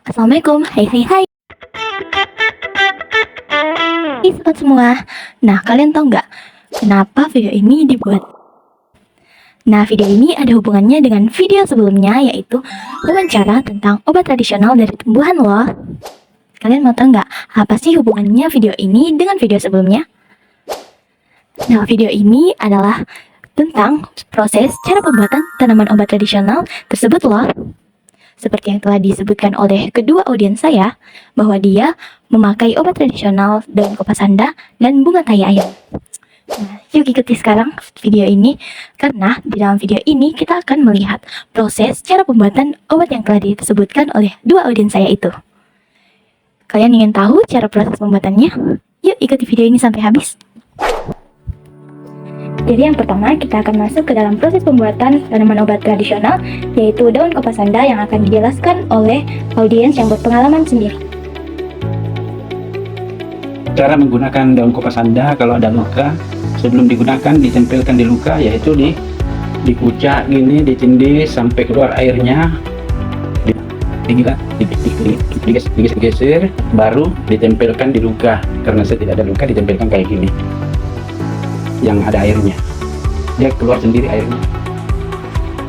Assalamualaikum, hai sobat semua. Nah, kalian tahu nggak kenapa video ini dibuat? Nah, video ini ada hubungannya dengan video sebelumnya, yaitu wawancara tentang obat tradisional dari tumbuhan loh. Kalian mau tahu nggak apa sih hubungannya video ini dengan video sebelumnya? Nah, video ini adalah tentang proses cara pembuatan tanaman obat tradisional tersebut loh. Seperti yang telah disebutkan oleh kedua audiens saya, bahwa dia memakai obat tradisional daun kopasanda dan bunga tai ayam. Nah, yuk ikuti sekarang video ini, karena di dalam video ini kita akan melihat proses cara pembuatan obat yang telah disebutkan oleh dua audiens saya itu. Kalian ingin tahu cara proses pembuatannya? Yuk ikuti video ini sampai habis. Jadi yang pertama kita akan masuk ke dalam proses pembuatan tanaman obat tradisional, yaitu daun kopasanda yang akan dijelaskan oleh audiens yang berpengalaman sendiri. Cara menggunakan daun kopasanda kalau ada luka, sebelum digunakan ditempelkan di luka, yaitu dikucak gini, ditindih sampai keluar airnya, digeser, baru ditempelkan di luka. Karena saya tidak ada luka, ditempelkan kayak gini, yang ada airnya, dia keluar sendiri airnya.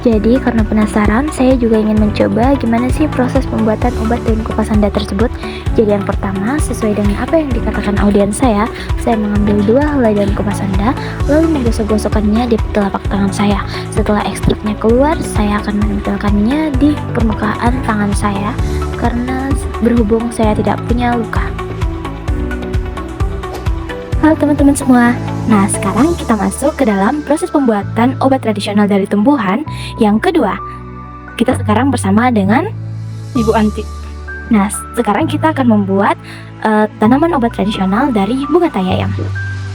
Jadi karena penasaran, saya juga ingin mencoba gimana sih proses pembuatan obat daun kopasanda tersebut. Jadi yang pertama, sesuai dengan apa yang dikatakan audiens saya mengambil 2 helai daun kopasanda, lalu menggosok-gosokkannya di telapak tangan saya. Setelah ekstraknya keluar, saya akan menempelkannya di permukaan tangan saya, karena berhubung saya tidak punya luka. Halo teman-teman semua. Nah, sekarang kita masuk ke dalam proses pembuatan obat tradisional dari tumbuhan yang kedua. Kita sekarang bersama dengan Ibu Anti. Nah, sekarang kita akan membuat tanaman obat tradisional dari bunga tai ayam.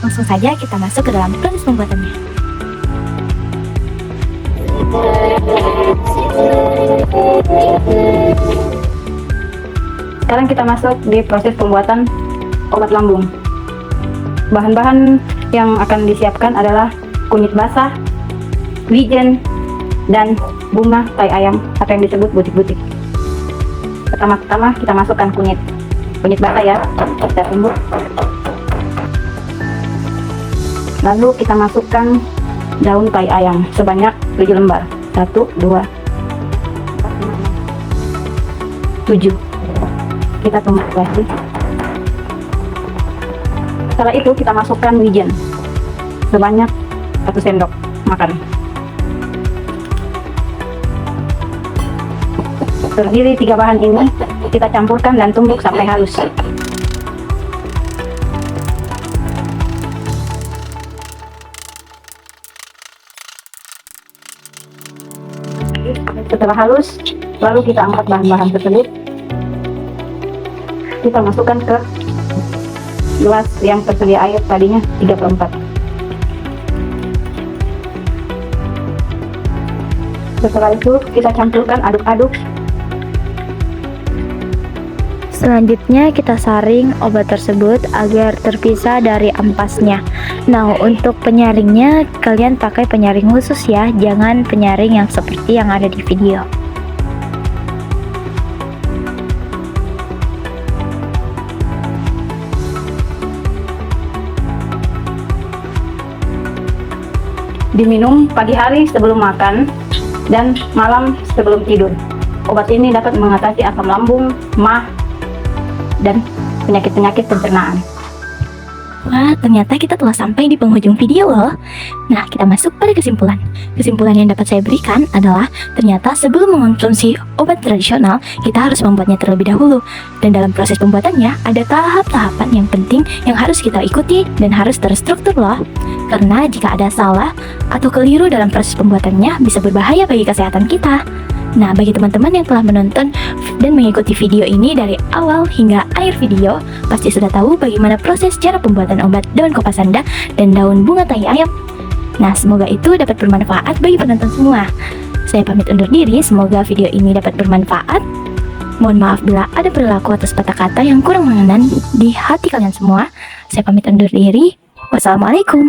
Langsung saja kita masuk ke dalam proses pembuatannya. Sekarang kita masuk di proses pembuatan obat lambung. Bahan-bahan yang akan disiapkan adalah kunyit basah, wijen, dan bunga tai ayam atau yang disebut butik-butik. Pertama-tama kita masukkan kunyit basah ya, kita tumbuk. Lalu kita masukkan daun tai ayam sebanyak 7 lembar. 1, 2, 7. Kita tumbuk lagi. Setelah itu kita masukkan wijen sebanyak 1 sendok makan. Terdiri 3 bahan ini kita campurkan dan tumbuk sampai halus. Setelah halus, lalu kita angkat bahan-bahan tersebut. Kita masukkan ke gelas yang tersedia air, tadinya 34. Setelah itu kita campurkan, aduk-aduk. Selanjutnya kita saring obat tersebut agar terpisah dari ampasnya. Nah, untuk penyaringnya kalian pakai penyaring khusus ya, jangan penyaring yang seperti yang ada di video. Diminum pagi hari sebelum makan dan malam sebelum tidur. Obat ini dapat mengatasi asam lambung, MAH, dan penyakit-penyakit pencernaan. Wah, ternyata kita telah sampai di penghujung video loh. Nah, kita masuk pada kesimpulan. Kesimpulan yang dapat saya berikan adalah ternyata sebelum mengonsumsi obat tradisional, kita harus membuatnya terlebih dahulu. Dan dalam proses pembuatannya, ada tahap-tahapan yang penting yang harus kita ikuti dan harus terstruktur loh. Karena jika ada salah atau keliru dalam proses pembuatannya, bisa berbahaya bagi kesehatan kita. Nah, bagi teman-teman yang telah menonton dan mengikuti video ini dari awal hingga akhir video, pasti sudah tahu bagaimana proses cara pembuatan obat daun kopasanda dan daun bunga tai ayam. Nah, semoga itu dapat bermanfaat bagi penonton semua. Saya pamit undur diri, semoga video ini dapat bermanfaat. Mohon maaf bila ada perilaku atau sepatah kata yang kurang mengenan di hati kalian semua. Saya pamit undur diri. Wassalamualaikum.